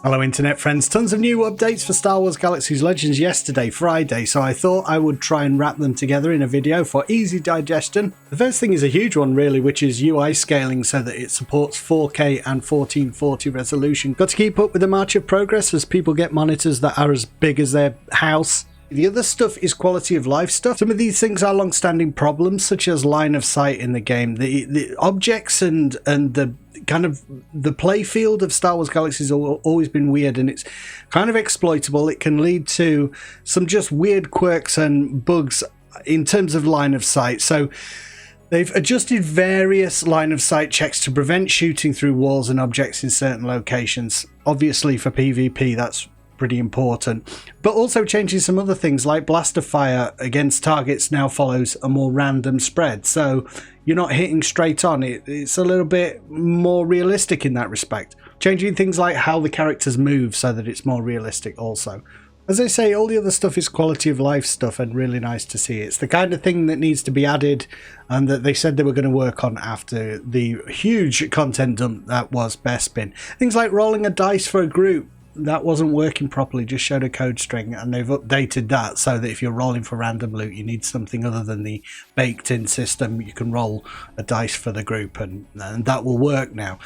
Hello internet friends, tons of new updates for Star Wars Galaxy's Legends yesterday, Friday, so I thought I would try and wrap them together in a video for easy digestion. The first thing is a huge one really, which is UI scaling so that it supports 4K and 1440 resolution. Got to keep up with the march of progress as people get monitors that are as big as their house. The other stuff is quality of life stuff. Some of these things are long-standing problems, such as line of sight in the game. The objects and the kind of the play field of Star Wars Galaxy has always been weird, and it's kind of exploitable. It can lead to some just weird quirks and bugs in terms of line of sight. So they've adjusted various line of sight checks to prevent shooting through walls and objects in certain locations. Obviously for PvP that's pretty important, but also changing some other things like blaster fire against targets now follows a more random spread, so you're not hitting straight on. It's a little bit more realistic in that respect. Changing things like how the characters move so that it's more realistic also. As I say, all the other stuff is quality of life stuff and really nice to see. It's the kind of thing that needs to be added and that they said they were going to work on after the huge content dump that was Bespin. Things like rolling a dice for a group. That wasn't working properly, just showed a code string, and they've updated that so that if you're rolling for random loot you need something other than the baked in system. You can roll a dice for the group and that will work now.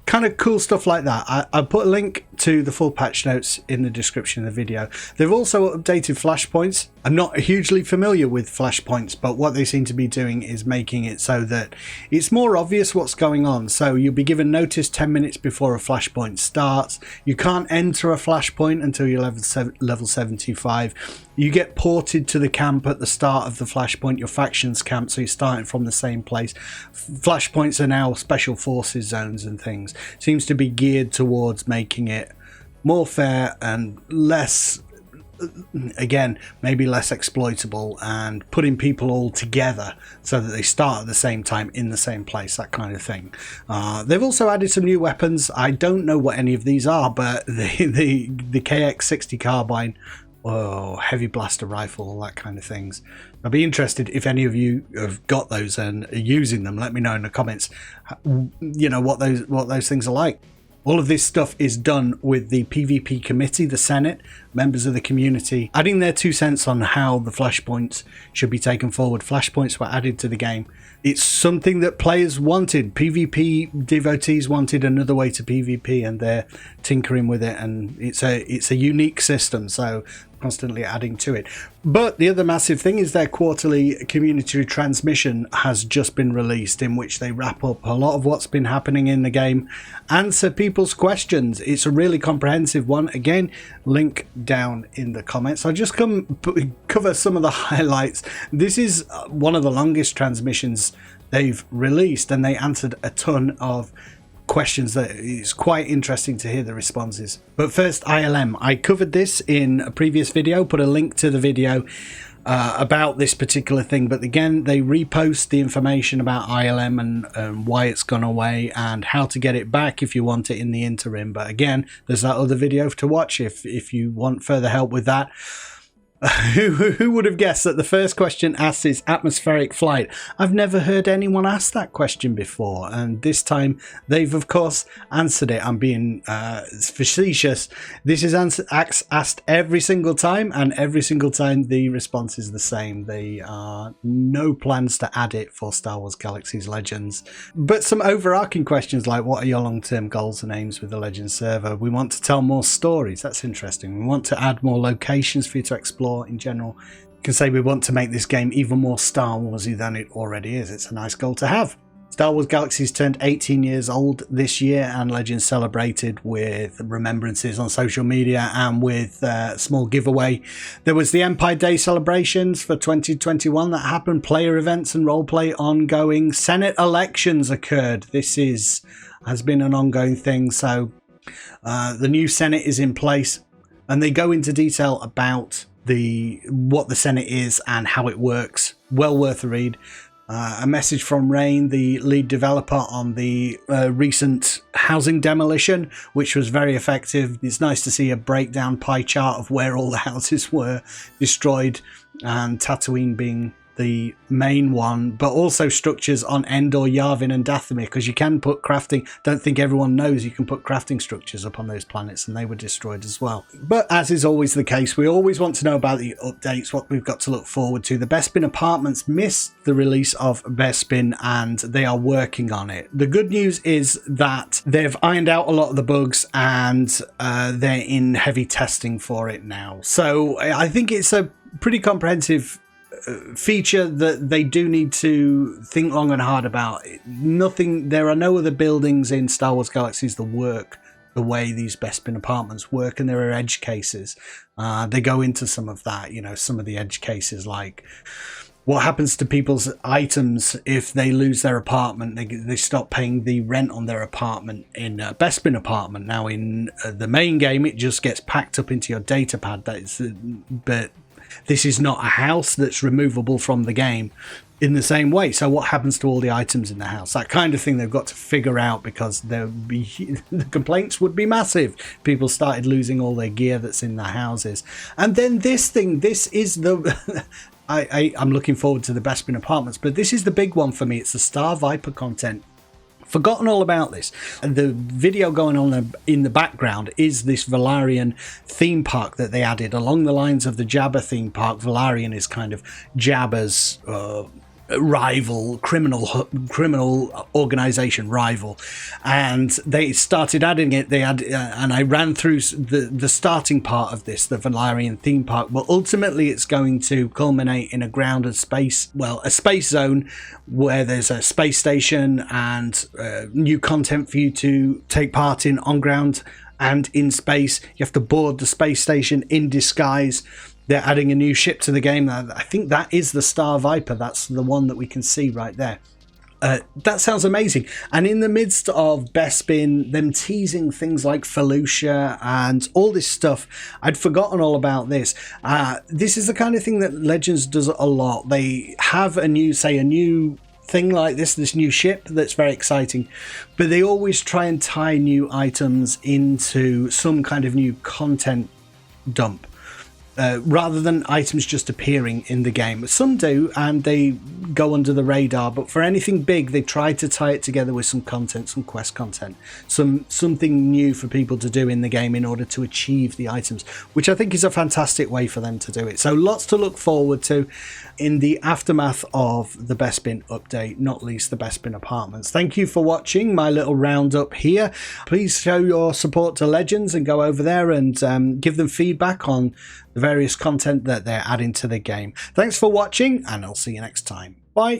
Kind of cool stuff like that. I put a link to the full patch notes in the description of the video. They've also updated Flashpoints. I'm not hugely familiar with Flashpoints, but what they seem to be doing is making it so that it's more obvious what's going on. So you'll be given notice 10 minutes before a Flashpoint starts. You can't enter a Flashpoint until you're level 75. You get ported to the camp at the start of the Flashpoint, your faction's camp, so you're starting from the same place. Flashpoints are now special forces zones and things. Seems to be geared towards making it more fair and less, again, maybe less exploitable, and putting people all together so that they start at the same time in the same place, that kind of thing. They've also added some new weapons. I don't know what any of these are, but the KX-60 carbine, heavy blaster rifle, all that kind of things. I'd be interested if any of you have got those and are using them. Let me know in the comments, you know, what those things are like. All of this stuff is done with the PvP committee, the Senate, members of the community, adding their 2 cents on how the Flashpoints should be taken forward. Flashpoints were added to the game. It's something that players wanted. PvP devotees wanted another way to PvP, and they're tinkering with it, and it's a unique system, so constantly adding to it. But the other massive thing is their quarterly community transmission has just been released, in which they wrap up a lot of what's been happening in the game, answer people's questions. It's a really comprehensive one. Again, link down in the comments. I'll just cover some of the highlights. This is one of the longest transmissions they've released, and they answered a ton of questions that is quite interesting to hear the responses. But first, ILM. I covered this in a previous video, put a link to the video about this particular thing, but again they repost the information about ILM and why it's gone away and how to get it back if you want it in the interim. But again, there's that other video to watch if you want further help with that. Who would have guessed that the first question asked is atmospheric flight? I've never heard anyone ask that question before, and this time they've of course answered it. I'm being facetious. This is asked every single time, and every single time the response is the same. They are no plans to add it for Star Wars Galaxy's Legends. But some overarching questions like, what are your long-term goals and aims with the Legends server? We want to tell more stories. That's interesting. We want to add more locations for you to explore. In general, you can say we want to make this game even more Star Warsy than it already is. It's a nice goal to have. Star Wars Galaxy's turned 18 years old this year, and Legends celebrated with remembrances on social media and with a small giveaway. There was the Empire Day celebrations for 2021 that happened, player events and roleplay ongoing. Senate elections occurred. This has been an ongoing thing. So the new Senate is in place, and they go into detail about what the Senate is and how it works. Well worth a read. A message from Rain, the lead developer on the recent housing demolition, which was very effective. It's nice to see a breakdown pie chart of where all the houses were destroyed, and Tatooine being the main one, but also structures on Endor, Yavin and Dathomir, because you can put crafting. Don't think everyone knows you can put crafting structures up on those planets, and they were destroyed as well. But as is always the case, we always want to know about the updates, what we've got to look forward to. The Bespin Apartments missed the release of Bespin, and they are working on it. The good news is that they've ironed out a lot of the bugs, and they're in heavy testing for it now. So I think it's a pretty comprehensive feature that they do need to think long and hard about. There are no other buildings in Star Wars Galaxies that work the way these Bespin Apartments work, and there are edge cases. They go into some of that, some of the edge cases, like what happens to people's items if they lose their apartment. They stop paying the rent on their apartment in Bespin Apartment. Now in the main game, it just gets packed up into your data pad. But this is not a house that's removable from the game in the same way. So what happens to all the items in the house? That kind of thing they've got to figure out, because the complaints would be massive. People started losing all their gear that's in their houses. And then this is the... I'm looking forward to the Bespin Apartments, but this is the big one for me. It's the Star Viper content. Forgotten all about this. And the video going on in the background is this Valarian theme park that they added along the lines of the Jabba theme park. Valarian is kind of Jabba's rival, criminal organization rival, and they started adding it. And I ran through the starting part of this, the Valarian theme park, but ultimately it's going to culminate in a grounded space, a space zone where there's a space station and new content for you to take part in on ground and in space. You have to board the space station in disguise. They're adding a new ship to the game. I think that is the Star Viper. That's the one that we can see right there. That sounds amazing. And in the midst of Bespin, them teasing things like Felucia and all this stuff, I'd forgotten all about this. This is the kind of thing that Legends does a lot. They have a new thing like this new ship that's very exciting, but they always try and tie new items into some kind of new content dump. Rather than items just appearing in the game. Some do, and they go under the radar, but for anything big, they try to tie it together with some content, some quest content, something new for people to do in the game in order to achieve the items, which I think is a fantastic way for them to do it. So lots to look forward to in the aftermath of the Bespin update, not least the Bespin Apartments. Thank you for watching my little roundup here. Please show your support to Legends and go over there and give them feedback on the various content that they're adding to the game. Thanks for watching, and I'll see you next time. Bye.